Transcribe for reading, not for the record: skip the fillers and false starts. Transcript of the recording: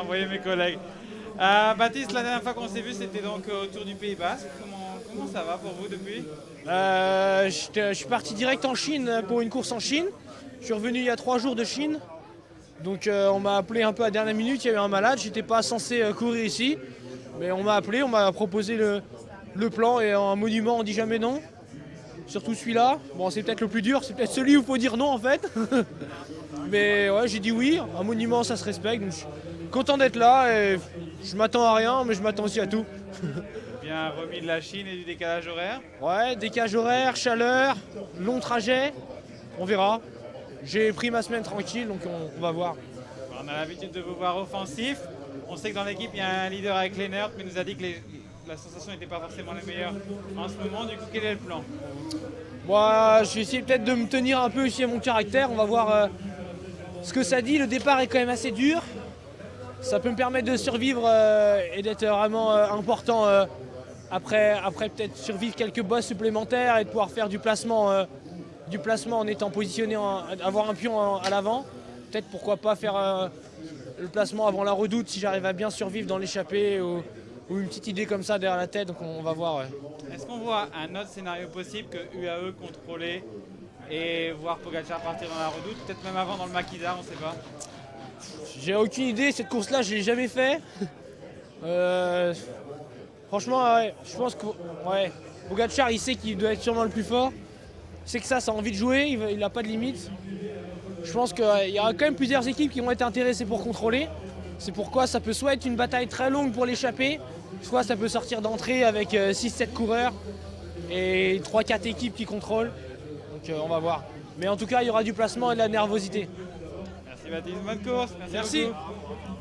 envoyer mes collègues. Baptiste, la dernière fois qu'on s'est vu, c'était donc autour du Pays Basque. Comment ça va pour vous depuis? Je suis parti direct en Chine pour une course en Chine. Je suis revenu il y a 3 jours de Chine. Donc on m'a appelé un peu à la dernière minute, il y avait un malade, j'étais pas censé courir ici. Mais on m'a appelé, on m'a proposé le plan et un monument, on dit jamais non. Surtout celui-là. Bon, c'est peut-être le plus dur, c'est peut-être celui où il faut dire non en fait. Mais ouais, j'ai dit oui, un monument ça se respecte. Donc, je suis content d'être là et je m'attends à rien, mais je m'attends aussi à tout. Bien remis de la Chine et du décalage horaire. Ouais, décalage horaire, chaleur, long trajet, on verra. J'ai pris ma semaine tranquille, donc on va voir. On a l'habitude de vous voir offensif. On sait que dans l'équipe, il y a un leader avec Lennert, mais il nous a dit que la sensation n'était pas forcément la meilleure en ce moment. Du coup, quel est le plan? Moi, je vais essayer peut-être de me tenir un peu aussi à mon caractère. On va voir ce que ça dit. Le départ est quand même assez dur. Ça peut me permettre de survivre et d'être vraiment important après peut-être survivre quelques bosses supplémentaires et de pouvoir faire du placement en étant positionné, avoir un pion à l'avant. Peut-être pourquoi pas faire le placement avant la redoute si j'arrive à bien survivre dans l'échappée ou une petite idée comme ça derrière la tête. Donc on va voir. Ouais. Est-ce qu'on voit un autre scénario possible que UAE contrôler et voir Pogacar partir dans la redoute, peut-être même avant dans le Maquisard, on ne sait pas? J'ai aucune idée, cette course-là, je l'ai jamais fait. Franchement, ouais, je pense que ouais, Pogacar, il sait qu'il doit être sûrement le plus fort. Il sait que ça a envie de jouer, il n'a pas de limite. Je pense qu'il y aura quand même plusieurs équipes qui vont être intéressées pour contrôler. C'est pourquoi ça peut soit être une bataille très longue pour l'échapper, soit ça peut sortir d'entrée avec 6-7 coureurs et 3-4 équipes qui contrôlent. Donc on va voir. Mais en tout cas, il y aura du placement et de la nervosité. Merci Baptiste, bonne course. Merci. Beaucoup.